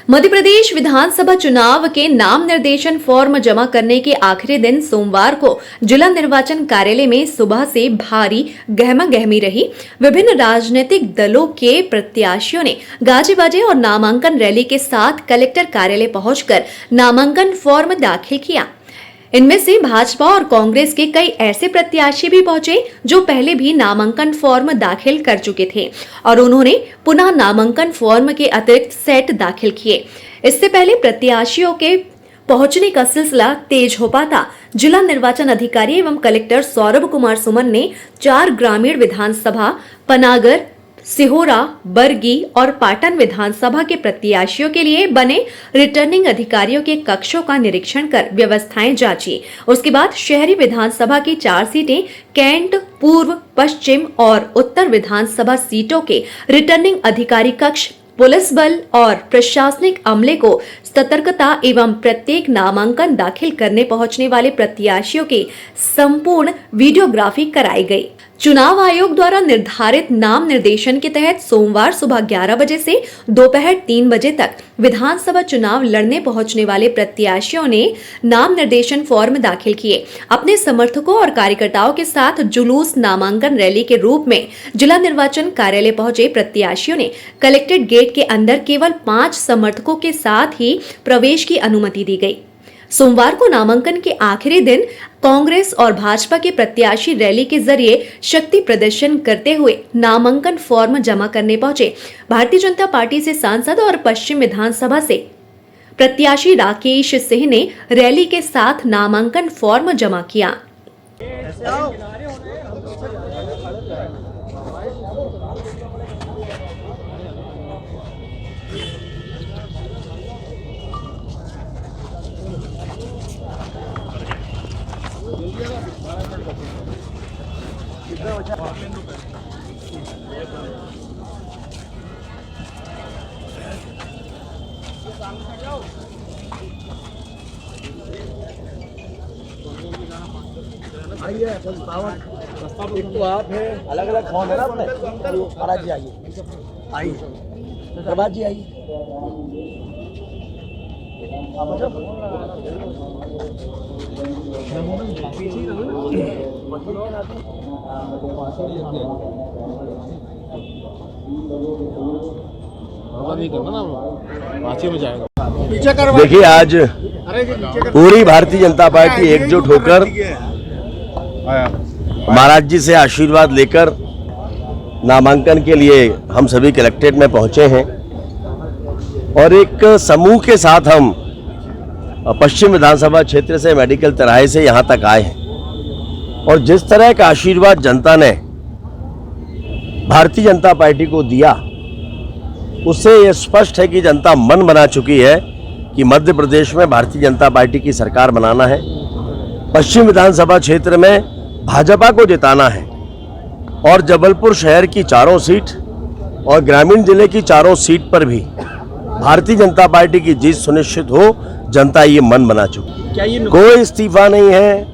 मध्य प्रदेश विधानसभा चुनाव के नाम निर्देशन फॉर्म जमा करने के आखिरी दिन सोमवार को जिला निर्वाचन कार्यालय में सुबह से भारी गहमागहमी रही। विभिन्न राजनीतिक दलों के प्रत्याशियों ने गाजे बाजे और नामांकन रैली के साथ कलेक्टर कार्यालय पहुंचकर नामांकन फॉर्म दाखिल किया। इनमें से भाजपा और कांग्रेस के कई ऐसे प्रत्याशी भी पहुंचे जो पहले भी नामांकन फॉर्म दाखिल कर चुके थे और उन्होंने पुनः नामांकन फॉर्म के अतिरिक्त सेट दाखिल किए। इससे पहले प्रत्याशियों के पहुंचने का सिलसिला तेज हो पाता जिला निर्वाचन अधिकारी एवं कलेक्टर सौरभ कुमार सुमन ने 4 ग्रामीण विधानसभा पनागर, सिहोरा, बरगी और पाटन विधानसभा के प्रत्याशियों के लिए बने रिटर्निंग अधिकारियों के कक्षों का निरीक्षण कर व्यवस्थाएं जांची। उसके बाद शहरी विधानसभा की 4 सीटें, कैंट, पूर्व, पश्चिम और उत्तर विधानसभा सीटों के रिटर्निंग अधिकारी कक्ष, पुलिस बल और प्रशासनिक अमले को सतर्कता एवं प्रत्येक नामांकन दाखिल करने पहुंचने वाले प्रत्याशियों की संपूर्ण वीडियोग्राफी कराई गई। चुनाव आयोग द्वारा निर्धारित नाम निर्देशन के तहत सोमवार सुबह 11 बजे से दोपहर 3 बजे तक विधानसभा चुनाव लड़ने पहुंचने वाले प्रत्याशियों ने नाम निर्देशन फॉर्म दाखिल किए। अपने समर्थकों और कार्यकर्ताओं के साथ जुलूस नामांकन रैली के रूप में जिला निर्वाचन कार्यालय पहुंचे प्रत्याशियों ने कलेक्ट्रेट गेट के अंदर केवल 5 समर्थकों के साथ ही प्रवेश की अनुमति दी गई। सोमवार को नामांकन के आखिरी दिन कांग्रेस और भाजपा के प्रत्याशी रैली के जरिए शक्ति प्रदर्शन करते हुए नामांकन फॉर्म जमा करने पहुंचे। भारतीय जनता पार्टी से सांसद और पश्चिम विधानसभा से प्रत्याशी राकेश सिंह ने रैली के साथ नामांकन फॉर्म जमा किया। आइए एक तो आप है, अलग अलग फॉर्म है ना अपने। महाराज जी आइए, प्रभात जी आइए। देखिए, आज पूरी भारतीय जनता पार्टी एकजुट होकर महाराज जी से आशीर्वाद लेकर नामांकन के लिए हम सभी कलेक्ट्रेट में पहुंचे हैं और एक समूह के साथ हम पश्चिम विधानसभा क्षेत्र से मेडिकल तिराहे से यहां तक आए हैं और जिस तरह का आशीर्वाद जनता ने भारतीय जनता पार्टी को दिया उससे ये स्पष्ट है कि जनता मन बना चुकी है कि मध्य प्रदेश में भारतीय जनता पार्टी की सरकार बनाना है, पश्चिम विधानसभा क्षेत्र में भाजपा को जिताना है और जबलपुर शहर की 4 सीट और ग्रामीण जिले की 4 सीट पर भी भारतीय जनता पार्टी की जीत सुनिश्चित हो। जनता ये मन बना चुकी, कोई इस्तीफा नहीं है,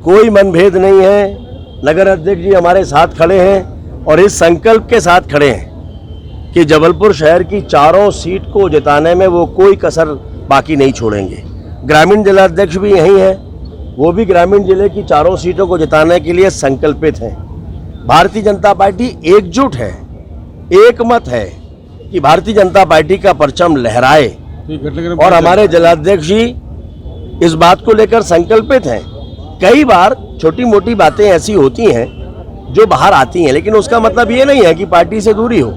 कोई मनभेद नहीं है। नगर अध्यक्ष जी हमारे साथ खड़े हैं और इस संकल्प के साथ खड़े हैं कि जबलपुर शहर की 4 सीट को जिताने में वो कोई कसर बाकी नहीं छोड़ेंगे। ग्रामीण जिलाध्यक्ष भी यही हैं, वो भी ग्रामीण जिले की 4 सीटों को जिताने के लिए संकल्पित हैं। भारतीय जनता पार्टी एकजुट है, एक मत है कि भारतीय जनता पार्टी का परचम लहराए और हमारे जिलाध्यक्ष जी इस बात को लेकर संकल्पित हैं। कई बार छोटी मोटी बातें ऐसी होती हैं जो बाहर आती हैं, लेकिन उसका मतलब ये नहीं है कि पार्टी से दूरी हो।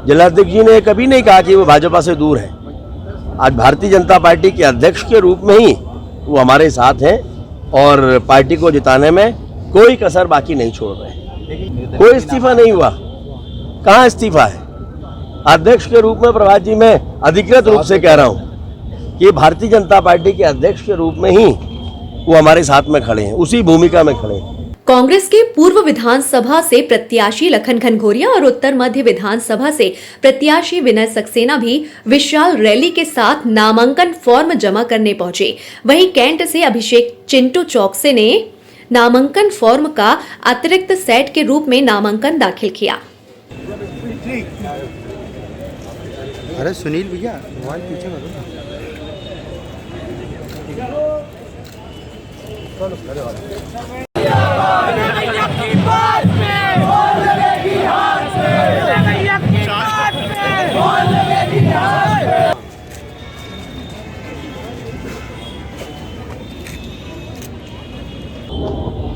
जिलाध्यक्ष जी ने कभी नहीं कहा कि वो भाजपा से दूर है। आज भारतीय जनता पार्टी के अध्यक्ष के रूप में ही वो हमारे साथ हैं और पार्टी को जिताने में कोई कसर बाकी नहीं छोड़ रहे। कोई इस्तीफा नहीं हुआ, कहाँ इस्तीफा है? अध्यक्ष के रूप में प्रभात जी मैं अधिकृत रूप से कह रहा हूँ कि भारतीय जनता पार्टी के अध्यक्ष के रूप में ही वो हमारे साथ में खड़े हैं, उसी भूमिका में खड़े हैं। कांग्रेस के पूर्व विधानसभा से प्रत्याशी लखन घनघोरिया और उत्तर मध्य विधानसभा से प्रत्याशी विनय सक्सेना भी विशाल रैली के साथ नामांकन फॉर्म जमा करने पहुंचे। वहीं कैंट से अभिषेक चिंटू चौकसे ने नामांकन फॉर्म का अतिरिक्त सेट के रूप में नामांकन दाखिल किया। अरे सुनील भैया मोबाइल पीछे करो ना।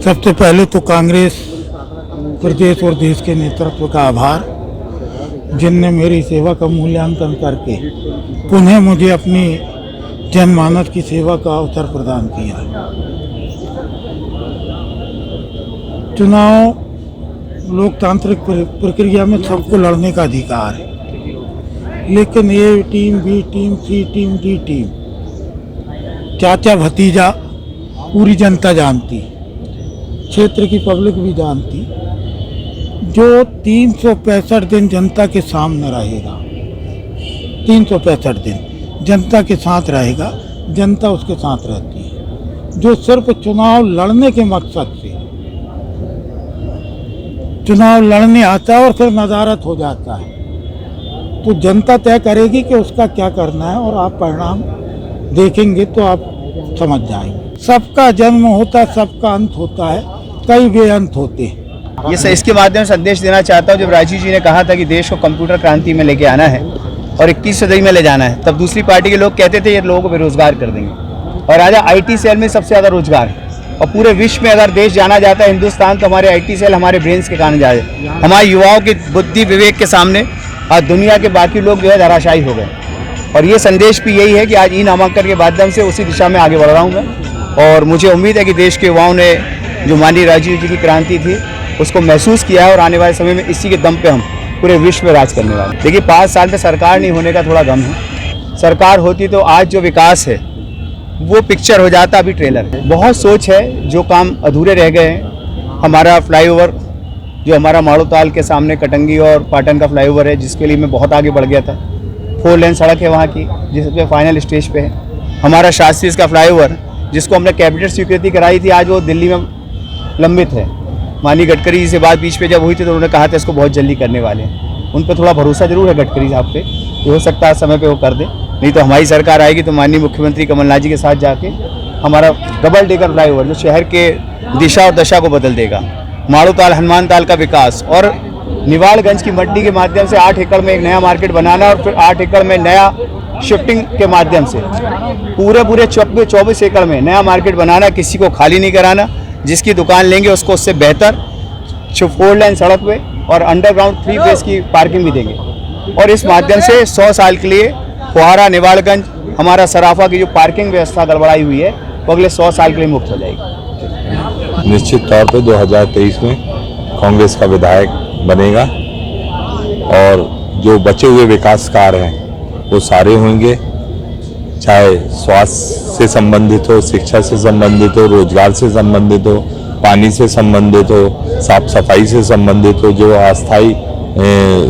सबसे पहले तो कांग्रेस प्रदेश और देश के नेतृत्व का आभार, जिनने मेरी सेवा का मूल्यांकन करके पुनः मुझे अपनी जनमानस की सेवा का अवसर प्रदान किया। चुनाव लोकतांत्रिक प्रक्रिया में सबको लड़ने का अधिकार है, लेकिन ए टीम, बी टीम, सी टीम, डी टीम, चाचा भतीजा पूरी जनता जानती, क्षेत्र की पब्लिक भी जानती। जो 365 दिन जनता के सामने रहेगा, 365 दिन जनता के साथ रहेगा, जनता उसके साथ रहती है। जो सिर्फ चुनाव लड़ने के मकसद से चुनाव लड़ने आता है और फिर नज़ारत हो जाता है, तो जनता तय करेगी कि उसका क्या करना है, और आप परिणाम देखेंगे तो आप समझ जाएंगे। सबका जन्म होता है, सबका अंत होता है, कई बेअंत होते हैं। ये इसके माध्यम से संदेश देना चाहता हूँ, जब राजीव जी ने कहा था कि देश को कंप्यूटर क्रांति में लेके आना है और 21वीं सदी में ले जाना है, तब दूसरी पार्टी के लोग कहते थे ये लोगों को बेरोजगार कर देंगे, और आज आईटी सेल में सबसे ज़्यादा रोजगार है। और पूरे विश्व में अगर देश जाना जाता है हिंदुस्तान, तो हमारे आईटी सेल हमारे ब्रेन्स के कारण जाए, हमारे युवाओं की बुद्धि विवेक के सामने आज दुनिया के बाकी लोग जो है धराशायी हो गए। और ये संदेश भी यही है कि आज ई नामांकन के माध्यम से उसी दिशा में आगे बढ़ रहा हूँ मैं, और मुझे उम्मीद है कि देश के युवाओं ने जो माननीय राजीव जी की क्रांति थी उसको महसूस किया है, और आने वाले समय में इसी के दम पे हम पूरे विश्व में राज करने वाले। देखिए 5 साल में सरकार नहीं होने का थोड़ा गम है, सरकार होती तो आज जो विकास है वो पिक्चर हो जाता, अभी ट्रेलर है। बहुत सोच है, जो काम अधूरे रह गए हैं। हमारा फ्लाईओवर जो हमारा माड़ोताल के सामने कटंगी और पाटन का फ्लाईओवर है, जिसके लिए मैं बहुत आगे बढ़ गया था, 4 लेन सड़क है वहाँ की, जिसपे फाइनल स्टेज पे है। हमारा शास्त्री का फ्लाईओवर जिसको हमने कैबिनेट स्वीकृति कराई थी, आज वो दिल्ली में लंबित है। माननीय गडकरी जी से बात बीच पे जब हुई थी तो उन्होंने कहा था इसको बहुत जल्दी करने वाले हैं। उन पर थोड़ा भरोसा जरूर है गडकरी साहब पे, कि हो सकता है समय पे वो कर दे, नहीं तो हमारी सरकार आएगी तो माननीय मुख्यमंत्री कमलनाथ जी के साथ जाके हमारा डबल डेकर फ्लाईओवर जो शहर के दिशा और दशा को बदल देगा, माड़ोताल हनुमान ताल का विकास, और निवाड़गंज की मंडी के माध्यम से 8 एकड़ में एक नया मार्केट बनाना, और फिर 8 एकड़ में नया शिफ्टिंग के माध्यम से पूरे 24 एकड़ में नया मार्केट बनाना, किसी को खाली नहीं कराना। जिसकी दुकान लेंगे उसको उससे बेहतर 4 लेन सड़क पे और अंडरग्राउंड 3 फेस की पार्किंग भी देंगे, और इस माध्यम से 100 साल के लिए फुहारा, निवाड़गंज, हमारा सराफा की जो पार्किंग व्यवस्था गड़बड़ाई हुई है वो अगले 100 साल के लिए मुक्त हो जाएगी। निश्चित तौर पर 2023 में कांग्रेस का विधायक बनेगा, और जो बचे हुए विकास कार्य हैं वो सारे होंगे, चाहे स्वास्थ्य से संबंधित हो, शिक्षा से संबंधित हो, रोजगार से संबंधित हो, पानी से संबंधित हो, साफ सफाई से संबंधित हो, जो अस्थायी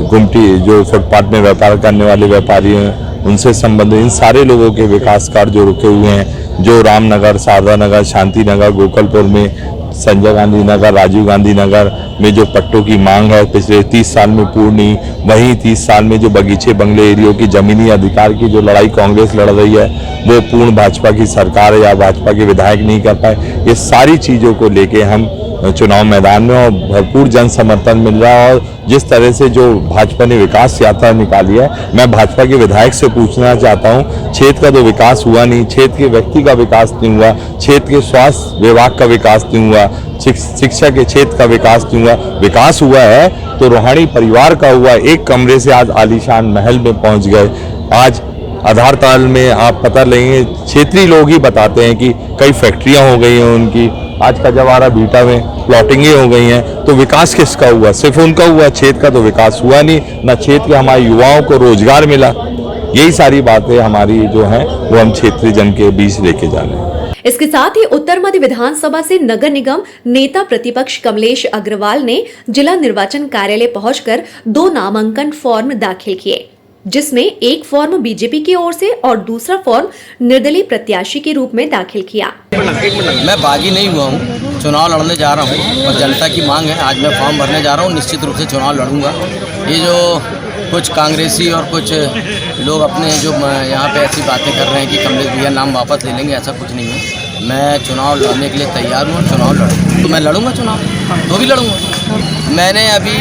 गुमटी जो फुटपाथ में व्यापार करने वाले व्यापारी हैं उनसे संबंधित, इन सारे लोगों के विकास कार्य जो रुके हुए हैं, जो रामनगर, शारदा नगर, शांति नगर, गोकलपुर में, संजय गांधी नगर, राजीव गांधी नगर में जो पट्टों की मांग है पिछले 30 साल में पूर्ण नहीं, वहीं 30 साल में जो बगीचे बंगले एरियो की जमीनी अधिकार की जो लड़ाई कांग्रेस लड़ रही है वो पूर्ण भाजपा की सरकार या भाजपा के विधायक नहीं कर पाए। ये सारी चीज़ों को लेके हम चुनाव मैदान में और भरपूर जन समर्थन मिल रहा है। और जिस तरह से जो भाजपा ने विकास यात्रा निकाली है, मैं भाजपा के विधायक से पूछना चाहता हूं, क्षेत्र का तो विकास हुआ नहीं, क्षेत्र के व्यक्ति का विकास नहीं हुआ, क्षेत्र के स्वास्थ्य विभाग का विकास नहीं हुआ, शिक्षा के क्षेत्र का विकास नहीं हुआ। विकास हुआ है तो रोहाणी परिवार का हुआ। एक कमरे से आज आलीशान महल में पहुंच गए। आज आधार ताल में आप पता लेंगे, क्षेत्रीय लोग ही बताते हैं कि कई फैक्ट्रियां हो गई हैं उनकी, आज का जवारा बीटा में प्लॉटिंगें हो गई हैं। तो विकास किसका हुआ? सिर्फ उनका हुआ, क्षेत्र का तो विकास हुआ नहीं, ना क्षेत्र के हमारे युवाओं को रोजगार मिला। यही सारी बातें हमारी जो हैं वो हम क्षेत्रीय जन के बीच लेके जा रहे हैं। इसके साथ ही उत्तर मध्य विधानसभा से नगर निगम नेता प्रतिपक्ष कमलेश अग्रवाल ने जिला निर्वाचन कार्यालय पहुंचकर 2 नामांकन फॉर्म दाखिल किए, जिसमें एक फॉर्म बीजेपी की ओर से और दूसरा फॉर्म निर्दलीय प्रत्याशी के रूप में दाखिल किया। मैं बागी नहीं हुआ हूँ, चुनाव लड़ने जा रहा हूँ और जनता की मांग है, आज मैं फॉर्म भरने जा रहा हूँ। निश्चित रूप से चुनाव लड़ूंगा। ये जो कुछ कांग्रेसी और कुछ लोग अपने जो यहाँ पे ऐसी बातें कर रहे हैं कि कमलेश भैया नाम वापस ले लेंगे, ऐसा कुछ नहीं है। मैं चुनाव लड़ने के लिए तैयार हूँ, चुनाव लड़ूँ तो मैं लड़ूंगा चुनाव, तो भी लड़ूंगा। मैंने अभी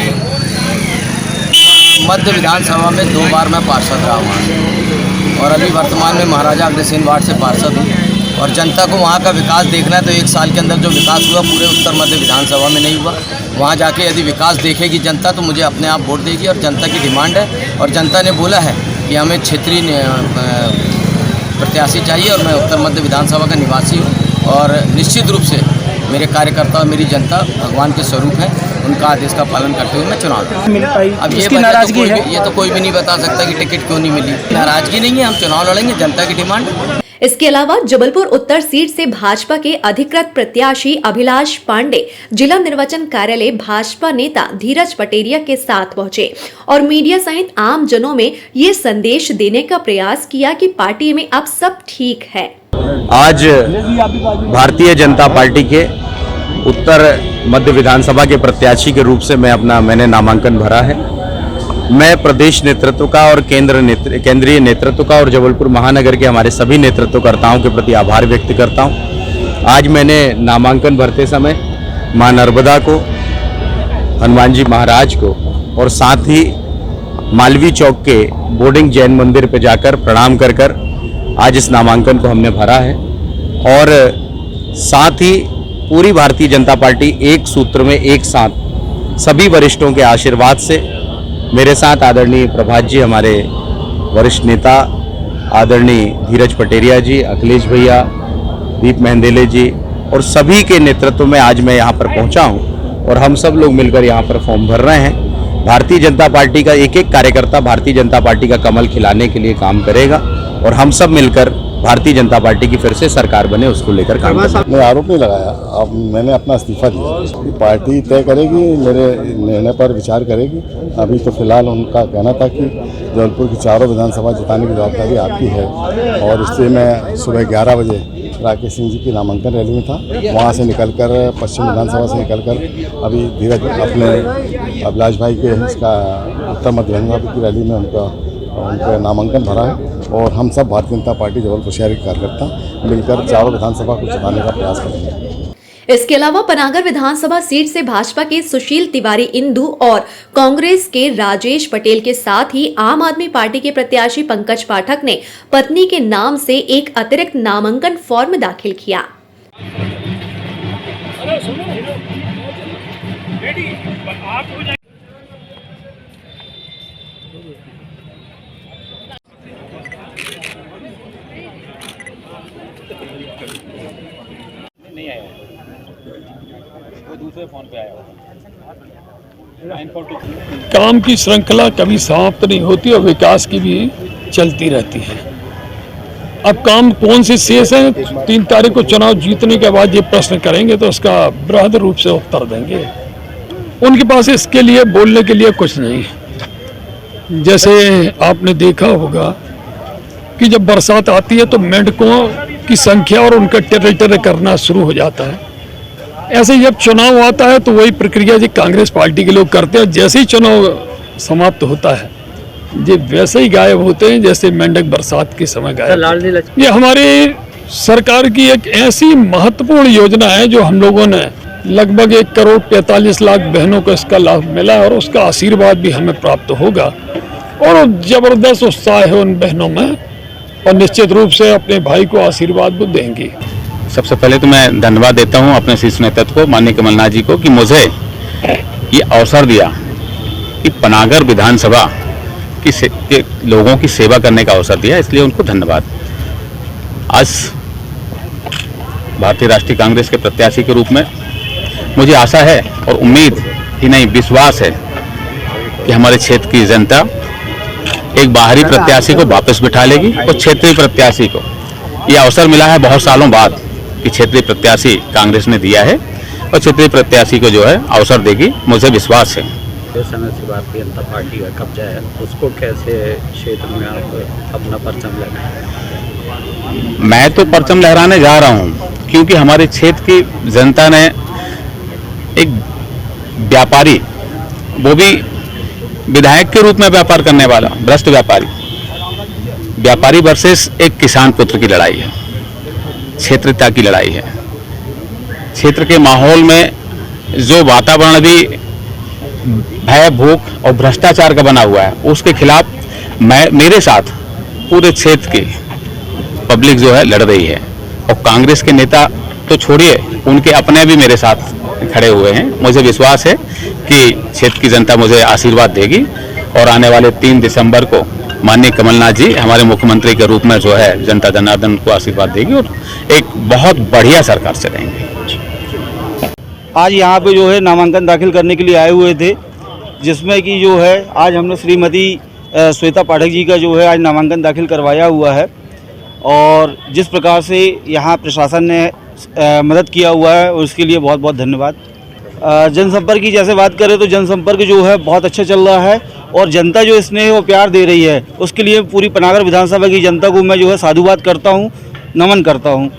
मध्य विधानसभा में 2 बार मैं पार्षद रहा हूँ और अभी वर्तमान में महाराजा अग्रसेन वार्ड से पार्षद हूँ। और जनता को वहाँ का विकास देखना है तो 1 साल के अंदर जो विकास हुआ पूरे उत्तर मध्य विधानसभा में नहीं हुआ। वहाँ जाके यदि विकास देखेगी जनता तो मुझे अपने आप वोट देगी। और जनता की डिमांड है और जनता ने बोला है कि हमें क्षेत्रीय प्रत्याशी चाहिए और मैं उत्तर मध्य विधानसभा का निवासी हूँ और निश्चित रूप से मेरे कार्यकर्ता और मेरी जनता भगवान के स्वरूप है, उनका आदेश का पालन करते हुए मैं चुनाव लड़ूंगा। अब ये नाराजगी है, ये तो कोई भी नहीं बता सकता कि टिकट क्यों नहीं मिली। नाराजगी नहीं है, हम चुनाव लड़ेंगे, जनता की डिमांड। इसके अलावा जबलपुर उत्तर सीट से भाजपा के अधिकृत प्रत्याशी अभिलाष पांडे जिला निर्वाचन कार्यालय भाजपा नेता धीरज पटेरिया के साथ पहुंचे और मीडिया सहित आम जनों में ये संदेश देने का प्रयास किया कि पार्टी में अब सब ठीक है। आज भारतीय जनता पार्टी के उत्तर मध्य विधानसभा के प्रत्याशी के रूप से मैंने नामांकन भरा है। मैं प्रदेश नेतृत्व का और केंद्रीय नेतृत्व का और जबलपुर महानगर के हमारे सभी नेतृत्वकर्ताओं के प्रति आभार व्यक्त करता हूं। आज मैंने नामांकन भरते समय मां नर्मदा को, हनुमान जी महाराज को और साथ ही मालवी चौक के बोर्डिंग जैन मंदिर पर जाकर प्रणाम कर आज इस नामांकन को हमने भरा है। और साथ ही पूरी भारतीय जनता पार्टी एक सूत्र में एक साथ सभी वरिष्ठों के आशीर्वाद से मेरे साथ आदरणीय प्रभात जी, हमारे वरिष्ठ नेता आदरणीय धीरज पटेरिया जी, अखिलेश भैया, दीप मेहंदेले जी और सभी के नेतृत्व में आज मैं यहाँ पर पहुँचा हूँ और हम सब लोग मिलकर यहाँ पर फॉर्म भर रहे हैं। भारतीय जनता पार्टी का एक एक कार्यकर्ता भारतीय जनता पार्टी का कमल खिलाने के लिए काम करेगा और हम सब मिलकर भारतीय जनता पार्टी की फिर से सरकार बने उसको लेकर काम करेंगे। मैं आरोप नहीं लगाया, अब मैंने अपना इस्तीफा दिया। पार्टी तय करेगी, मेरे निर्णय पर विचार करेगी। अभी तो फिलहाल उनका कहना था कि जबलपुर की चारों विधानसभा जिताने की जवाबदारी आपकी है और इसलिए मैं सुबह 11 बजे राकेश सिंह जी की नामांकन रैली में था। वहाँ से निकलकर पश्चिम विधानसभा से निकलकर अभी धीरज अपने अभिलाष भाई के इसका उत्तर मध्य विधानसभा की रैली में उनका नामांकन भरा है और हम सब भारतीय जनता पार्टी जबलपुर शहर के कार्यकर्ता मिलकर चारों विधानसभा को जिताने का प्रयास करेंगे। इसके अलावा पनागर विधानसभा सीट से भाजपा के सुशील तिवारी इंदु और कांग्रेस के राजेश पटेल के साथ ही आम आदमी पार्टी के प्रत्याशी पंकज पाठक ने पत्नी के नाम से एक अतिरिक्त नामांकन फॉर्म दाखिल किया। काम की श्रृंखला कभी समाप्त नहीं होती और विकास की भी चलती रहती है। अब काम कौन से शेष हैं, 3 तारीख को चुनाव जीतने के बाद ये प्रश्न करेंगे तो उसका बृहद रूप से उत्तर देंगे। उनके पास इसके लिए बोलने के लिए कुछ नहीं है। जैसे आपने देखा होगा कि जब बरसात आती है तो मेंढकों की संख्या और उनका टेरर करना शुरू हो जाता है। ऐसे जब चुनाव आता है तो वही प्रक्रिया जो कांग्रेस पार्टी के लोग करते हैं, जैसे ही चुनाव समाप्त होता है ये वैसे ही गायब होते हैं जैसे मेंढक बरसात के समय गायब। ये हमारी सरकार की एक ऐसी महत्वपूर्ण योजना है जो हम लोगों ने लगभग 1 करोड़ 45 लाख बहनों को इसका लाभ मिला और उसका आशीर्वाद भी हमें प्राप्त होगा और जबरदस्त उत्साह है उन बहनों में और निश्चित रूप से अपने भाई को आशीर्वाद भी देंगी। सबसे पहले तो मैं धन्यवाद देता हूं अपने शीर्ष नेतृत्व को, माननीय कमलनाथ जी को, कि मुझे ये अवसर दिया कि पनागर विधानसभा के लोगों की सेवा करने का अवसर दिया, इसलिए उनको धन्यवाद। आज भारतीय राष्ट्रीय कांग्रेस के प्रत्याशी के रूप में मुझे आशा है और उम्मीद ही नहीं विश्वास है कि हमारे क्षेत्र की जनता एक बाहरी प्रत्याशी को वापस बिठा लेगी और क्षेत्रीय प्रत्याशी को यह अवसर मिला है बहुत सालों बाद कि क्षेत्रीय प्रत्याशी कांग्रेस ने दिया है और क्षेत्रीय प्रत्याशी को जो है अवसर देगी, मुझे विश्वास है। समय से भारतीय जनता पार्टी का कब्जा है, उसको कैसे क्षेत्र में आप अपना परचम लहराएं? मैं तो परचम लहराने जा रहा हूं क्योंकि हमारे क्षेत्र की जनता ने एक व्यापारी, वो भी विधायक के रूप में व्यापार करने वाला भ्रष्ट व्यापारी वर्सेस एक किसान पुत्र की लड़ाई है, क्षेत्रता की लड़ाई है। क्षेत्र के माहौल में जो वातावरण भी भय, भूख और भ्रष्टाचार का बना हुआ है, उसके खिलाफ मेरे साथ पूरे क्षेत्र की पब्लिक जो है लड़ रही है। और कांग्रेस के नेता तो छोड़िए, उनके अपने भी मेरे साथ खड़े हुए हैं। मुझे विश्वास है कि क्षेत्र की जनता मुझे आशीर्वाद देगी और आने वाले 3 दिसंबर को माननीय कमलनाथ जी हमारे मुख्यमंत्री के रूप में जो है जनता जनार्दन को आशीर्वाद देगी और एक बहुत बढ़िया सरकार चलाएंगे। आज यहाँ पे जो है नामांकन दाखिल करने के लिए आए हुए थे, जिसमें कि जो है आज हमने श्रीमती श्वेता पाठक जी का जो है आज नामांकन दाखिल करवाया हुआ है। और जिस प्रकार से यहाँ प्रशासन ने मदद किया हुआ है उसके लिए बहुत बहुत धन्यवाद। जनसंपर्क की जैसे बात करें तो जनसंपर्क जो है बहुत अच्छा चल रहा है और जनता जो स्नेह और प्यार दे रही है उसके लिए पूरी पनागर विधानसभा की जनता को मैं जो है साधुवाद करता हूँ, नमन करता हूँ।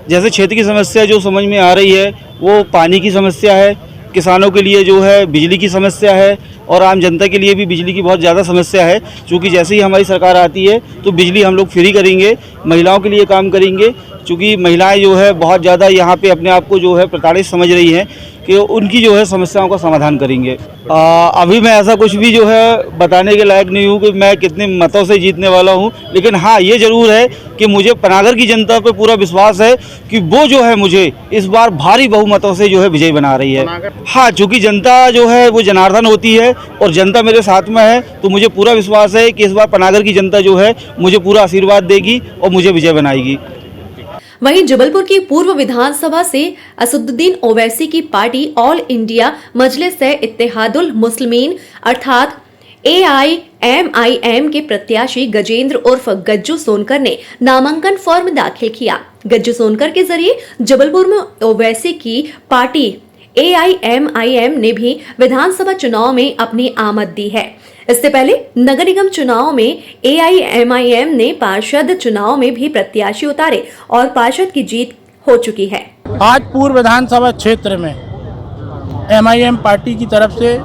जैसे क्षेत्र की समस्या जो समझ में आ रही है वो पानी की समस्या है, किसानों के लिए जो है बिजली की समस्या है और आम जनता के लिए भी बिजली की बहुत ज़्यादा समस्या है। क्योंकि जैसे ही हमारी सरकार आती है तो बिजली हम लोग फ्री करेंगे, महिलाओं के लिए काम करेंगे। क्योंकि महिलाएं जो है बहुत ज़्यादा यहाँ पे अपने आप को जो है प्रताड़ित समझ रही हैं कि उनकी जो है समस्याओं का समाधान करेंगे। अभी मैं ऐसा कुछ भी जो है बताने के लायक नहीं हूँ कि मैं कितने मतों से जीतने वाला हूँ, लेकिन हाँ ये ज़रूर है कि मुझे पनागर की जनता पे पूरा विश्वास है कि वो जो है मुझे इस बार भारी बहुमतों से जो है विजयी बना रही है। हाँ, चूँकि जनता जो है वो जनार्दन होती है और जनता मेरे साथ में है तो मुझे पूरा विश्वास है कि इस बार पनागर की जनता जो है मुझे पूरा आशीर्वाद देगी और मुझे विजय बनाएगी। वहीं जबलपुर की पूर्व विधानसभा से असदुद्दीन ओवैसी की पार्टी ऑल इंडिया मजलिस-ए-इत्तेहादुल मुस्लिमीन अर्थात AIMIM के प्रत्याशी गजेंद्र उर्फ गज्जू सोनकर ने नामांकन फॉर्म दाखिल किया। गज्जू सोनकर के जरिए जबलपुर में ओवैसी की पार्टी AIMIM ने भी विधानसभा चुनाव में अपनी आमद दी है। इससे पहले नगर निगम चुनाव में AIMIM ने पार्षद चुनाव में भी प्रत्याशी उतारे और पार्षद की जीत हो चुकी है। आज पूर्व विधानसभा क्षेत्र में MIM पार्टी की तरफ से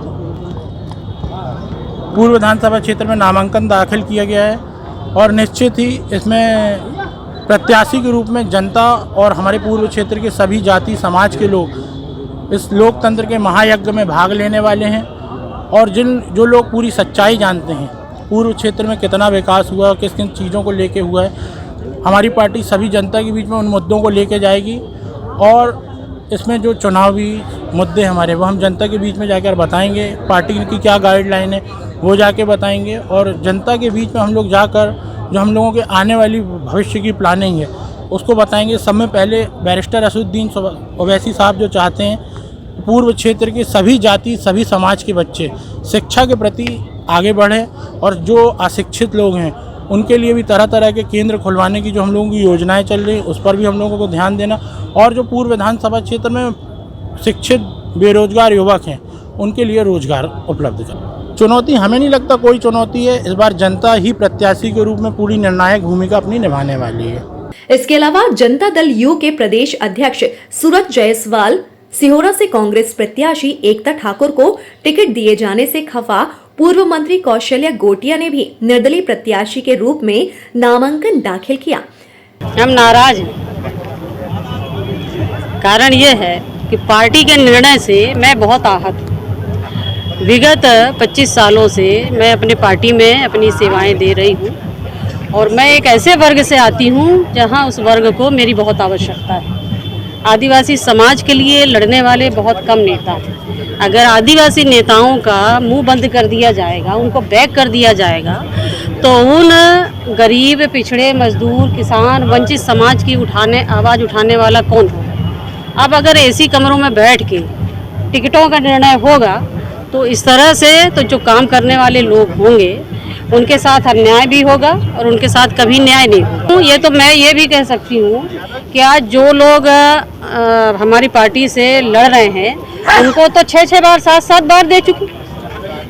पूर्व विधानसभा क्षेत्र में नामांकन दाखिल किया गया है और निश्चित ही इसमें प्रत्याशी के रूप में जनता और हमारे पूर्व क्षेत्र के सभी जाति समाज के लोग इस लोकतंत्र के महायज्ञ में भाग लेने वाले हैं। और जो लोग पूरी सच्चाई जानते हैं पूर्व क्षेत्र में कितना विकास हुआ, किस किन चीज़ों को लेके हुआ है, हमारी पार्टी सभी जनता के बीच में उन मुद्दों को लेके जाएगी और इसमें जो चुनावी मुद्दे हमारे वो हम जनता के बीच में जाकर बताएंगे। पार्टी की क्या गाइडलाइन है वो जाके बताएंगे और जनता के बीच में हम लोग जाकर जो हम लोगों के आने वाली भविष्य की प्लानिंग है उसको बताएंगे। सब में पहले बैरिस्टर असदुद्दीन ओवैसी साहब जो चाहते हैं पूर्व क्षेत्र के सभी जाति सभी समाज के बच्चे शिक्षा के प्रति आगे बढ़ें और जो अशिक्षित लोग हैं उनके लिए भी तरह तरह के केंद्र खुलवाने की जो हम लोगों की योजनाएं चल रही उस पर भी हम लोगों को ध्यान देना और जो पूर्व विधानसभा क्षेत्र में शिक्षित बेरोजगार युवक हैं उनके लिए रोजगार उपलब्ध करें। चुनौती हमें नहीं लगता कोई चुनौती है, इस बार जनता ही प्रत्याशी के रूप में पूरी निर्णायक भूमिका अपनी निभाने वाली है। इसके अलावा जनता दल यू के प्रदेश अध्यक्ष सूरज जायसवाल, सिहोरा से कांग्रेस प्रत्याशी एकता ठाकुर को टिकट दिए जाने से खफा पूर्व मंत्री कौशल्या गोटिया ने भी निर्दलीय प्रत्याशी के रूप में नामांकन दाखिल किया। हम नाराज हैं। कारण ये है कि पार्टी के निर्णय से मैं बहुत आहत हूँ। विगत 25 सालों से मैं अपनी पार्टी में अपनी सेवाएं दे रही हूँ और मैं एक ऐसे वर्ग से आती हूँ जहाँ उस वर्ग को मेरी बहुत आवश्यकता है। आदिवासी समाज के लिए लड़ने वाले बहुत कम नेता हैं। अगर आदिवासी नेताओं का मुंह बंद कर दिया जाएगा, उनको बैक कर दिया जाएगा, तो उन गरीब, पिछड़े, मजदूर, किसान, वंचित समाज की आवाज़ उठाने वाला कौन होगा। अब अगर ऐसी कमरों में बैठ के टिकटों का निर्णय होगा तो इस तरह से तो जो काम करने वाले लोग होंगे उनके साथ अन्याय भी होगा और उनके साथ कभी न्याय नहीं होगा। ये तो मैं ये भी कह सकती हूँ कि आज जो लोग हमारी पार्टी से लड़ रहे हैं उनको तो 6-6 बार 7-7 बार दे चुकी।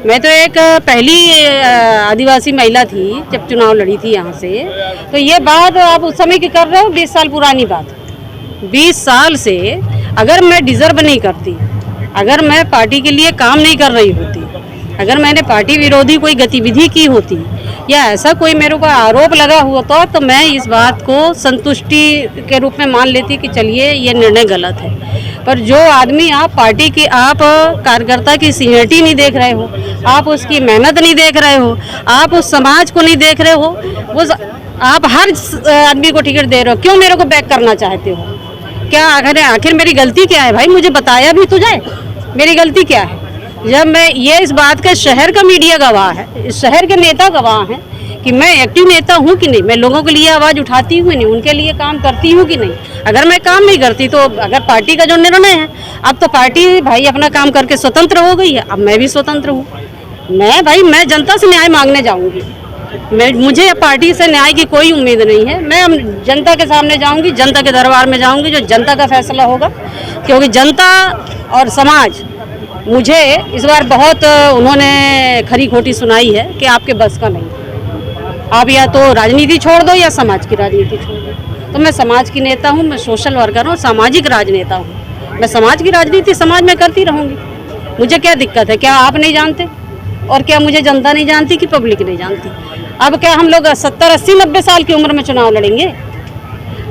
मैं तो एक पहली आदिवासी महिला थी जब चुनाव लड़ी थी यहाँ से, तो ये बात आप उस समय की कर रहे हो, 20 साल पुरानी बात। 20 साल से अगर मैं डिज़र्व नहीं करती, अगर मैं पार्टी के लिए काम नहीं कर रही होती, अगर मैंने पार्टी विरोधी कोई गतिविधि की होती या ऐसा कोई मेरे को आरोप लगा हुआ तो मैं इस बात को संतुष्टि के रूप में मान लेती कि चलिए ये निर्णय गलत है। पर जो आदमी आप पार्टी की आप कार्यकर्ता की सीनियरिटी नहीं देख रहे हो, आप उसकी मेहनत नहीं देख रहे हो, आप उस समाज को नहीं देख रहे हो, वो आप हर आदमी को टिकट दे रहे हो, क्यों मेरे को बैक करना चाहते हो? क्या आखिर मेरी गलती क्या है भाई? मुझे बताया भी तो जाए मेरी गलती क्या है। जब मैं ये इस बात का शहर का मीडिया गवाह है, शहर के नेता गवाह हैं कि मैं एक्टिव नेता हूँ कि नहीं, मैं लोगों के लिए आवाज़ उठाती हूँ नहीं, उनके लिए काम करती हूँ कि नहीं। अगर मैं काम नहीं करती तो अगर पार्टी का जो निर्णय है, अब तो पार्टी भाई अपना काम करके स्वतंत्र हो गई है, अब मैं भी स्वतंत्र हूँ। मैं जनता से न्याय मांगने जाऊँगी। मुझे पार्टी से न्याय की कोई उम्मीद नहीं है। मैं जनता के सामने जाऊँगी, जनता के दरबार में जाऊँगी, जो जनता का फैसला होगा, क्योंकि जनता और समाज मुझे इस बार बहुत उन्होंने खरी खोटी सुनाई है कि आपके बस का नहीं, आप या तो राजनीति छोड़ दो या समाज की राजनीति छोड़ दो। तो मैं समाज की नेता हूँ, मैं सोशल वर्कर हूँ, सामाजिक राजनेता हूँ। मैं समाज की राजनीति समाज में करती रहूँगी। मुझे क्या दिक्कत है? क्या आप नहीं जानते और क्या मुझे जनता नहीं जानती कि पब्लिक नहीं जानती? अब क्या हम लोग 70, 80, 90 साल की उम्र में चुनाव लड़ेंगे?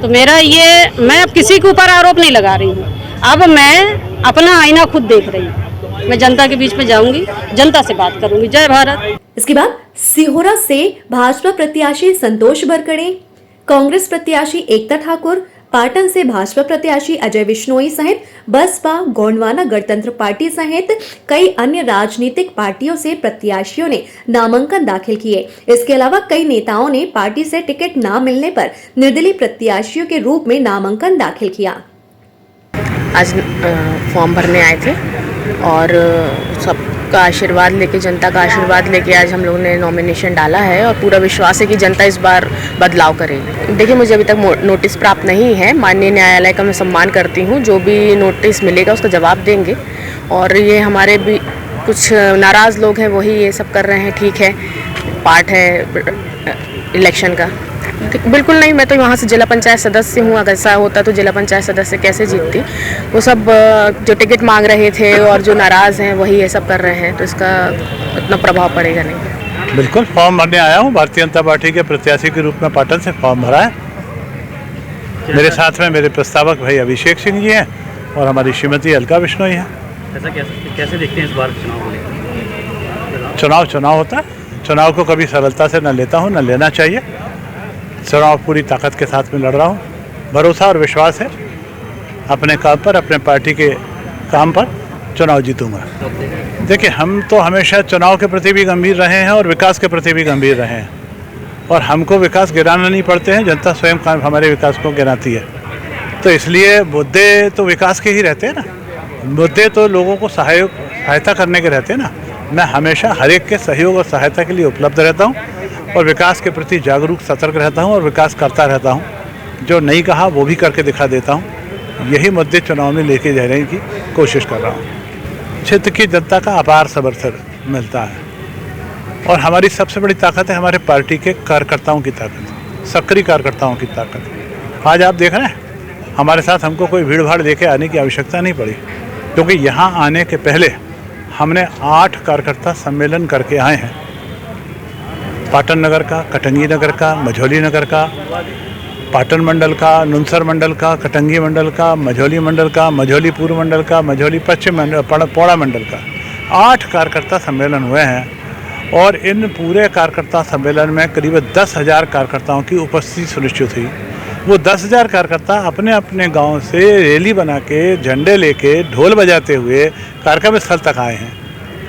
तो मैं अब किसी के ऊपर आरोप नहीं लगा रही हूँ। अब मैं अपना आईना खुद देख रही हूँ। मैं जनता के बीच में जाऊंगी, जनता से बात करूंगी। जय भारत। इसके बाद सिहोरा से भाजपा प्रत्याशी संतोष बरकड़े, कांग्रेस प्रत्याशी एकता ठाकुर, पाटन से भाजपा प्रत्याशी अजय विश्नोई सहित बसपा, गोंडवाना गणतंत्र पार्टी सहित कई अन्य राजनीतिक पार्टियों से प्रत्याशियों ने नामांकन दाखिल किए। इसके अलावा कई नेताओं ने पार्टी से टिकट न मिलने पर निर्दलीय प्रत्याशियों के रूप में नामांकन दाखिल किया। आज फॉर्म भरने आए थे और सबका आशीर्वाद लेके, जनता का आशीर्वाद लेके आज हम लोगों ने नॉमिनेशन डाला है और पूरा विश्वास है कि जनता इस बार बदलाव करेगी। देखिए, मुझे अभी तक नोटिस प्राप्त नहीं है। माननीय न्यायालय का मैं सम्मान करती हूँ, जो भी नोटिस मिलेगा उसका जवाब देंगे। और ये हमारे भी कुछ नाराज़ लोग हैं, वही ये सब कर रहे हैं। ठीक है, पार्ट है इलेक्शन का। बिल्कुल नहीं, मैं तो वहाँ से जिला पंचायत सदस्य हूँ। अगर ऐसा होता तो जिला पंचायत सदस्य कैसे जीतती? वो सब जो टिकट मांग रहे थे और जो नाराज़ हैं वही ये सब कर रहे हैं, तो इसका उतना प्रभाव पड़ेगा नहीं। बिल्कुल, फॉर्म भरने आया हूँ। भारतीय जनता पार्टी के प्रत्याशी के रूप में पाटन से फॉर्म भरा है। मेरे साथ में मेरे प्रस्तावक भाई अभिषेक सिंह जी हैं और हमारी श्रीमती अलका विश्नोई हैं। ऐसा कैसे देखते हैं इस बार चुनाव को लेकर? चुनाव होता है। चुनाव को कभी सरलता से न लेता हूँ, न लेना चाहिए। चुनाव पूरी ताकत के साथ में लड़ रहा हूँ। भरोसा और विश्वास है अपने काम पर, अपने पार्टी के काम पर चुनाव जीतूंगा। देखिए, हम तो हमेशा चुनाव के प्रति भी गंभीर रहे हैं और विकास के प्रति भी गंभीर रहे हैं, और हमको विकास गिराना नहीं पड़ते हैं, जनता स्वयं हमारे विकास को गिराती है। तो इसलिए मुद्दे तो विकास के ही रहते हैं ना, मुद्दे तो लोगों को सहायता करने के रहते हैं ना। मैं हमेशा हर एक के सहयोग और सहायता के लिए उपलब्ध रहता हूँ और विकास के प्रति जागरूक, सतर्क रहता हूँ और विकास करता रहता हूँ। जो नहीं कहा वो भी करके दिखा देता हूँ। यही मुद्दे चुनाव में लेके जाने की कोशिश कर रहा हूँ। क्षेत्र की जनता का अपार समर्थन मिलता है और हमारी सबसे बड़ी ताकत है हमारे पार्टी के कार्यकर्ताओं की ताकत, सक्रिय कार्यकर्ताओं की ताकत। आज आप देख रहे हैं, हमारे साथ हमको कोई भीड़ भाड़ लेके आने की आवश्यकता नहीं पड़ी, क्योंकि यहाँ आने के पहले हमने 8 कार्यकर्ता सम्मेलन करके आए हैं। पाटन नगर का, कटंगी नगर का, मझौली नगर का, पाटन मंडल का, नुनसर मंडल का, कटंगी मंडल का, मझौली मंडल का, मझौली पूर्व मंडल का, मझौली पश्चिम मंडल, पौड़ा मंडल का 8 कार्यकर्ता सम्मेलन हुए हैं। और इन पूरे कार्यकर्ता सम्मेलन में करीब 10,000 कार्यकर्ताओं की उपस्थिति सुनिश्चित हुई। वो 10,000 कार्यकर्ता अपने अपने गांव से रैली बना के, झंडे लेके, ढोल बजाते हुए कार्यक्रम स्थल तक आए हैं।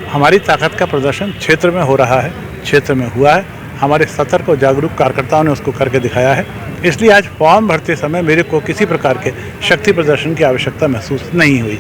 हमारी ताकत का प्रदर्शन क्षेत्र में हो रहा है, क्षेत्र में हुआ है। हमारे सतर्क और जागरूक कार्यकर्ताओं ने उसको करके दिखाया है। इसलिए आज फॉर्म भरते समय मेरे को किसी प्रकार के शक्ति प्रदर्शन की आवश्यकता महसूस नहीं हुई।